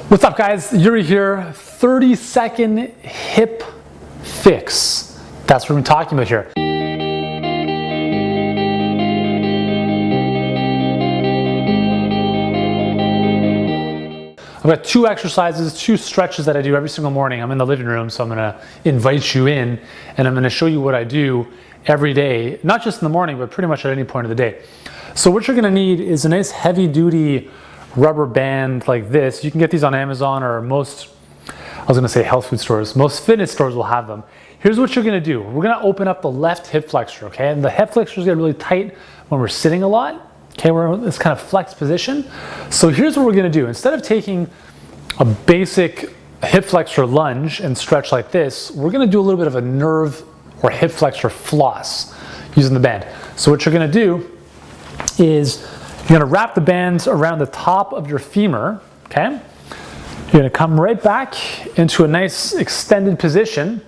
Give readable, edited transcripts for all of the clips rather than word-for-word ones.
What's up, guys? Yuri here. 30-second hip fix. That's what we're talking about here. I've got two exercises, two stretches that I do every single morning. I'm in the living room, so I'm gonna invite you in and I'm gonna show you what I do every day, not just in the morning, but pretty much at any point of the day. So what you're gonna need is a nice heavy duty rubber band like this. You can get these on Amazon or most, I was gonna say health food stores, most fitness stores will have them. Here's what you're gonna do. We're gonna open up the left hip flexor, okay? And the hip flexors get really tight when we're sitting a lot. Okay, we're in this kind of flex position. So here's what we're gonna do. Instead of taking a basic hip flexor lunge and stretch like this, we're gonna do a little bit of a nerve or hip flexor floss using the band. So what you're gonna do is you're gonna wrap the bands around the top of your femur, okay? You're gonna come right back into a nice extended position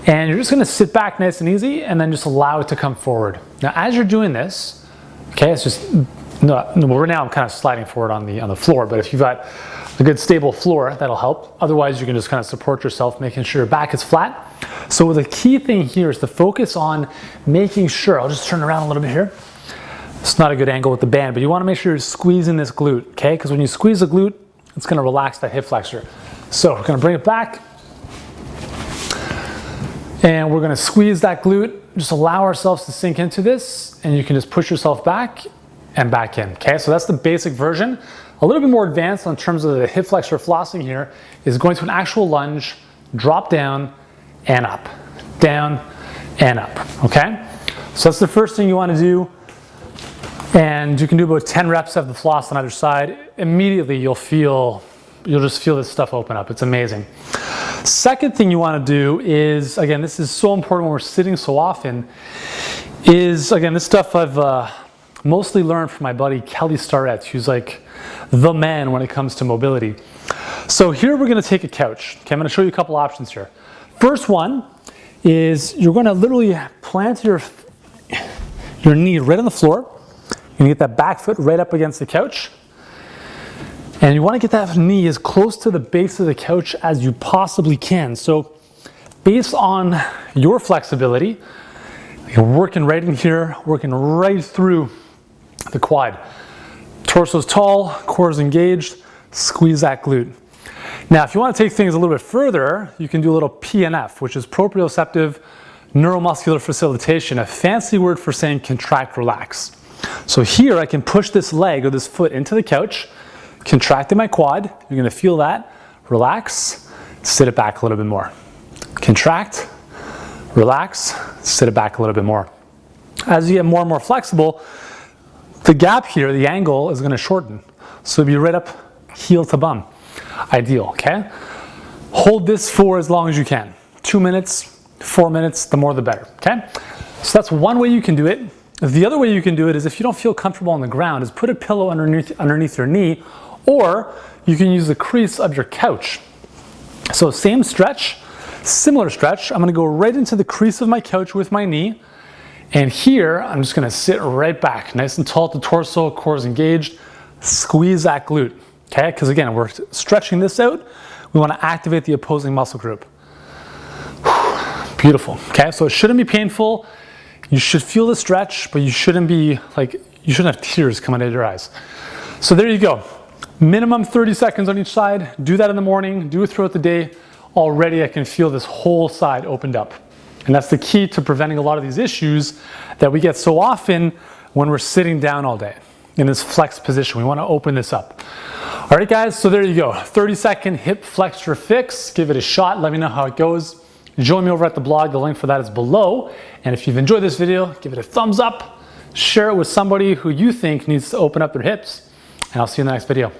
and you're just gonna sit back nice and easy and then just allow it to come forward. Now, as you're doing this, okay, it's just, right now I'm kind of sliding forward on the floor, but if you've got a good stable floor, that'll help. Otherwise, you can just kind of support yourself, making sure your back is flat. So the key thing here is to focus on making sure, I'll just turn around a little bit here. It's not a good angle with the band, but you want to make sure you're squeezing this glute, okay? Because when you squeeze the glute, it's going to relax that hip flexor. So we're going to bring it back. And we're going to squeeze that glute. Just allow ourselves to sink into this, and you can just push yourself back and back in, okay? So that's the basic version. A little bit more advanced in terms of the hip flexor flossing here is going to an actual lunge, drop down and up, down and up, okay? So that's the first thing you want to do. And you can do about 10 reps of the floss on either side. Immediately you'll just feel this stuff open up. It's amazing. Second thing you want to do is, again, this is so important when we're sitting so often, is, again, this stuff I've mostly learned from my buddy Kelly Starrett, who's like the man when it comes to mobility. So here we're going to take a couch. Okay, I'm going to show you a couple options here. First one is you're going to literally plant your knee right on the floor. You're gonna get that back foot right up against the couch. And you wanna get that knee as close to the base of the couch as you possibly can. So based on your flexibility, you're working right in here, working right through the quad. Torso's tall, core's engaged, squeeze that glute. Now, if you wanna take things a little bit further, you can do a little PNF, which is proprioceptive neuromuscular facilitation, a fancy word for saying contract, relax. So here I can push this leg or this foot into the couch, contracting my quad. You're gonna feel that. Relax, sit it back a little bit more. Contract, relax, sit it back a little bit more. As you get more and more flexible, the gap here, the angle is gonna shorten. So it'll be right up heel to bum. Ideal, okay? Hold this for as long as you can. 2 minutes, 4 minutes, the more the better, okay? So that's one way you can do it. The other way you can do it is if you don't feel comfortable on the ground is put a pillow underneath your knee, or you can use the crease of your couch. So same stretch, similar stretch. I'm gonna go right into the crease of my couch with my knee. And here, I'm just gonna sit right back, nice and tall at the torso, core's engaged, squeeze that glute, okay? Because again, we're stretching this out. We wanna activate the opposing muscle group. Beautiful, okay? So it shouldn't be painful. You should feel the stretch, but you shouldn't have tears coming out of your eyes. So there you go. Minimum 30 seconds on each side. Do that in the morning, do it throughout the day. Already I can feel this whole side opened up. And that's the key to preventing a lot of these issues that we get so often when we're sitting down all day in this flex position. We want to open this up. All right, guys, so there you go. 30-second hip flexor fix. Give it a shot. Let me know how it goes. Join me over at the blog. The link for that is below. And if you've enjoyed this video, give it a thumbs up, share it with somebody who you think needs to open up their hips, and I'll see you in the next video.